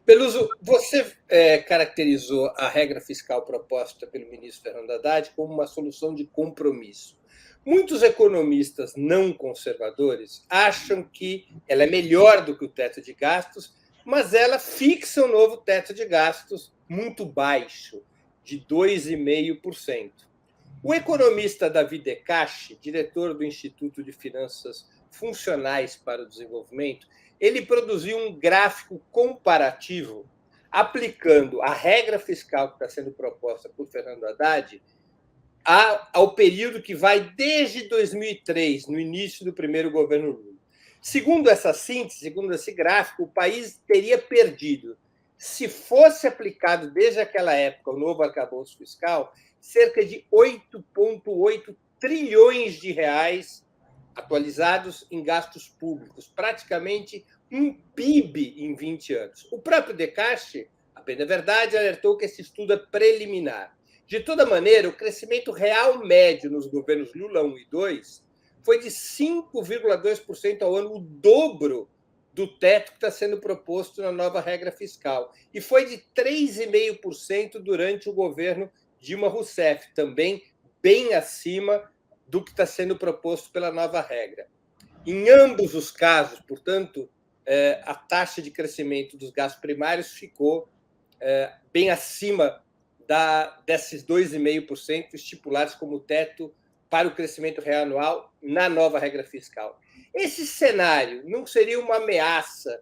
Peluso, você caracterizou a regra fiscal proposta pelo ministro Fernando Haddad como uma solução de compromisso. Muitos economistas não conservadores acham que ela é melhor do que o teto de gastos, mas ela fixa um novo teto de gastos muito baixo, de 2,5%. O economista David Decache, diretor do Instituto de Finanças Funcionais para o Desenvolvimento, ele produziu um gráfico comparativo aplicando a regra fiscal que está sendo proposta por Fernando Haddad ao período que vai desde 2003, no início do primeiro governo Lula. Segundo essa síntese, segundo esse gráfico, o país teria perdido, se fosse aplicado desde aquela época o novo arcabouço fiscal, cerca de 8,8 trilhões de reais atualizados em gastos públicos, praticamente um PIB em 20 anos. O próprio Decache, a bem da verdade, alertou que esse estudo é preliminar. De toda maneira, o crescimento real médio nos governos Lula 1 e 2 foi de 5,2% ao ano, o dobro do teto que está sendo proposto na nova regra fiscal. E foi de 3,5% durante o governo Dilma Rousseff, também bem acima do que está sendo proposto pela nova regra. Em ambos os casos, portanto, a taxa de crescimento dos gastos primários ficou bem acima desses 2,5% estipulados como teto para o crescimento real anual na nova regra fiscal. Esse cenário não seria uma ameaça,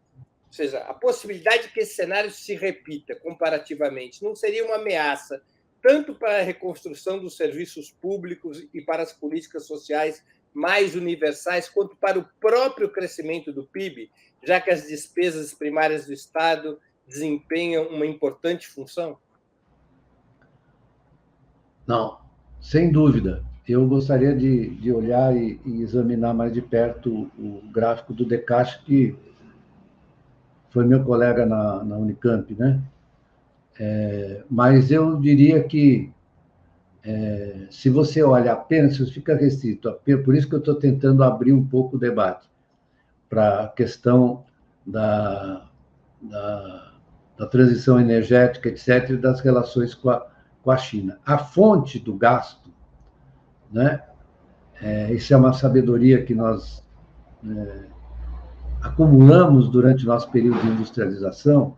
ou seja, a possibilidade de que esse cenário se repita comparativamente não seria uma ameaça tanto para a reconstrução dos serviços públicos e para as políticas sociais mais universais, quanto para o próprio crescimento do PIB, já que as despesas primárias do Estado desempenham uma importante função? Não, sem dúvida. Eu gostaria de olhar e examinar mais de perto o gráfico do Decache, que foi meu colega na Unicamp, né? Mas eu diria que, se você olha apenas, se fica restrito, por isso que eu estou tentando abrir um pouco o debate para a questão da transição energética, etc., e das relações com a China. A fonte do gasto, né? Isso é uma sabedoria que nós acumulamos durante o nosso período de industrialização,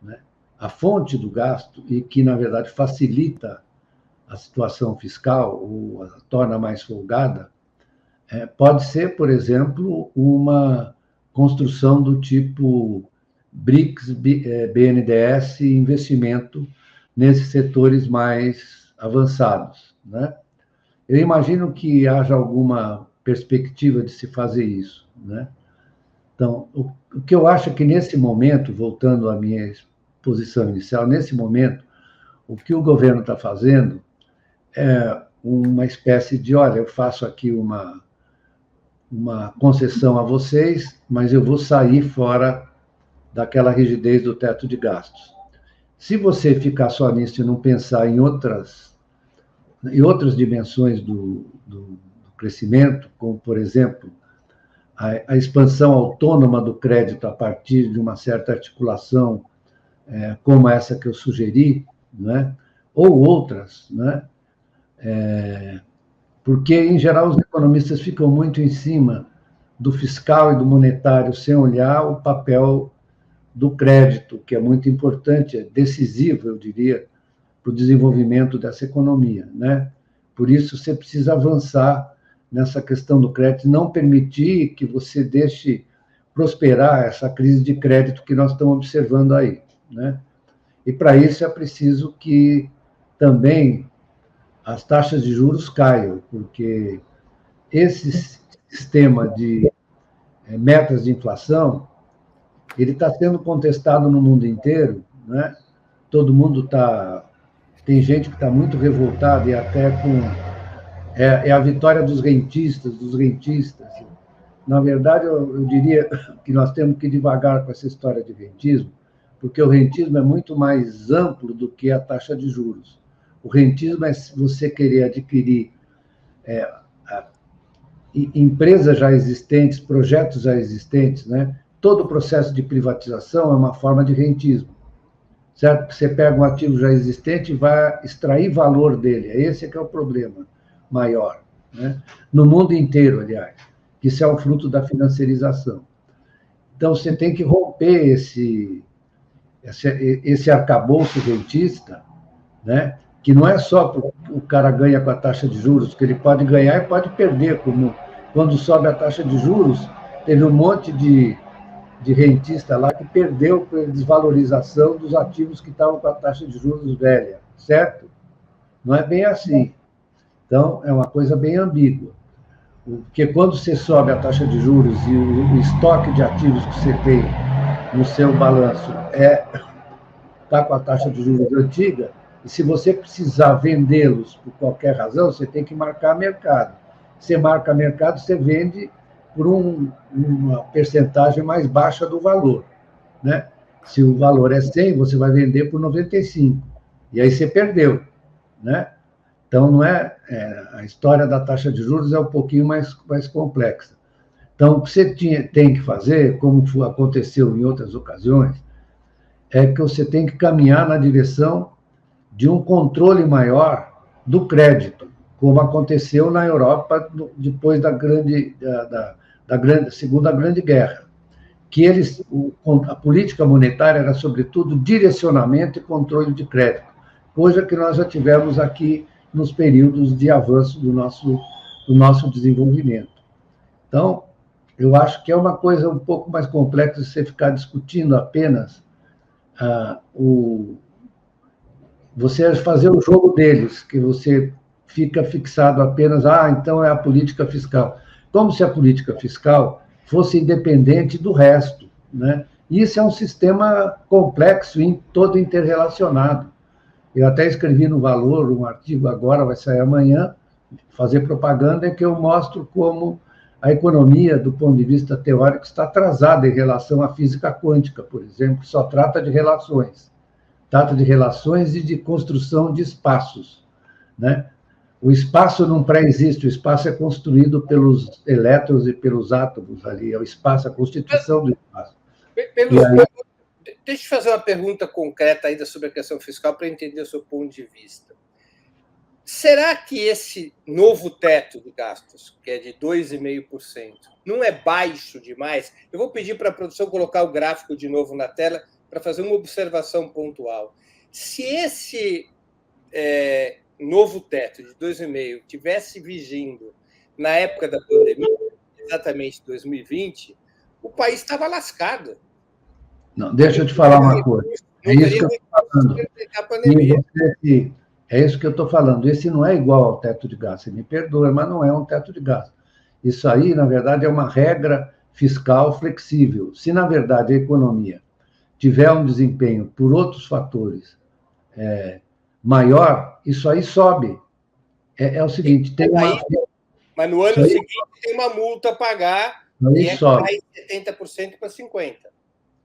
né? A fonte do gasto, e que, na verdade, facilita a situação fiscal, ou a torna mais folgada, pode ser, por exemplo, uma construção do tipo BRICS, BNDES, investimento nesses setores mais avançados, né? Eu imagino que haja alguma perspectiva de se fazer isso, né? Então, o que eu acho é que nesse momento, voltando à minha posição inicial, nesse momento, o que o governo está fazendo é uma espécie de, olha, eu faço aqui uma concessão a vocês, mas eu vou sair fora daquela rigidez do teto de gastos. Se você ficar só nisso e não pensar em outras dimensões do crescimento, como, por exemplo, a expansão autônoma do crédito a partir de uma certa articulação, como essa que eu sugeri, né? Ou outras, né? Porque, em geral, os economistas ficam muito em cima do fiscal e do monetário, sem olhar o papel do crédito, que é muito importante, é decisivo, eu diria, para o desenvolvimento dessa economia, né? Por isso, você precisa avançar nessa questão do crédito, não permitir que você deixe prosperar essa crise de crédito que nós estamos observando aí, né? E, para isso, é preciso que também as taxas de juros caiam, porque esse sistema de metas de inflação, ele está sendo contestado no mundo inteiro, né? Todo mundo está... Tem gente que está muito revoltada e até com... É a vitória dos rentistas. Na verdade, eu diria que nós temos que ir devagar com essa história de rentismo, porque o rentismo é muito mais amplo do que a taxa de juros. O rentismo é você querer adquirir empresas já existentes, projetos já existentes, né? todo o processo de privatização é uma forma de rentismo, certo? Você pega um ativo já existente e vai extrair valor dele. Esse é que é o problema maior, né? No mundo inteiro, aliás, que isso é o fruto da financiarização. Então, você tem que romper esse arcabouço rentista, né? Que não é só o cara ganha com a taxa de juros, que ele pode ganhar e pode perder, como quando sobe a taxa de juros, teve um monte de rentista lá que perdeu pela desvalorização dos ativos que estavam com a taxa de juros velha, certo? Não é bem assim. Então, é uma coisa bem ambígua. Porque quando você sobe a taxa de juros e o estoque de ativos que você tem no seu balanço está com a taxa de juros antiga, e se você precisar vendê-los por qualquer razão, você tem que marcar mercado. Você marca mercado, você vende por uma percentagem mais baixa do valor, né? Se o valor é 100, você vai vender por 95, e aí você perdeu, né? Então, não a história da taxa de juros é um pouquinho mais complexa. Então, o que você tem que fazer, como aconteceu em outras ocasiões, é que você tem que caminhar na direção de um controle maior do crédito, como aconteceu na Europa depois da Segunda Grande Guerra, que a política monetária era, sobretudo, direcionamento e controle de crédito, coisa que nós já tivemos aqui nos períodos de avanço do nosso desenvolvimento. Então, eu acho que é uma coisa um pouco mais complexa de você ficar discutindo apenas você fazer o jogo deles, que você fica fixado apenas, então é a política fiscal. Como se a política fiscal fosse independente do resto, né? Isso é um sistema complexo e todo interrelacionado. Eu até escrevi no Valor um artigo agora, vai sair amanhã, fazer propaganda, em que eu mostro como a economia, do ponto de vista teórico, está atrasada em relação à física quântica, por exemplo, que só trata de relações. Trata de relações e de construção de espaços, né? O espaço não pré-existe, o espaço é construído pelos elétrons e pelos átomos ali, é o espaço, a constituição do espaço. Deixa eu fazer uma pergunta concreta ainda sobre a questão fiscal para entender o seu ponto de vista. Será que esse novo teto de gastos, que é de 2,5%, não é baixo demais? Eu vou pedir para a produção colocar o gráfico de novo na tela para fazer uma observação pontual. Se esse novo teto de 2,5% tivesse vigindo na época da pandemia, exatamente 2020, o país estava lascado. Não, deixa eu te falar uma coisa. É isso que eu estou falando. É isso que eu estou falando. Esse não é igual ao teto de gasto. Você me perdoa, mas não é um teto de gasto. Isso aí, na verdade, é uma regra fiscal flexível. Se, na verdade, a economia tiver um desempenho por outros fatores maior, isso aí sobe. É o seguinte, tem uma... Mas no ano seguinte tem uma multa a pagar que sobe. É 70% para 50%.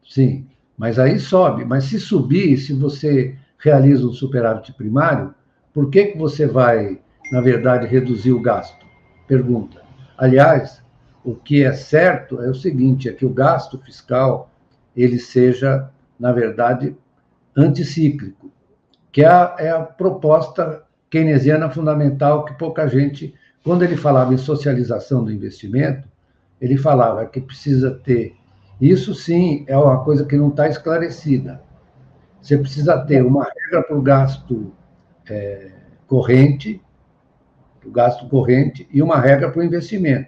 Sim, mas aí sobe. Mas se subir, se você realiza um superávit primário, por que você vai, na verdade, reduzir o gasto? Pergunta. Aliás, o que é certo é o seguinte, é que o gasto fiscal ele seja, na verdade, anticíclico, que é a proposta keynesiana fundamental que pouca gente, quando ele falava em socialização do investimento, ele falava que precisa ter, isso sim é uma coisa que não está esclarecida, você precisa ter uma regra para o gasto corrente, e uma regra para o investimento.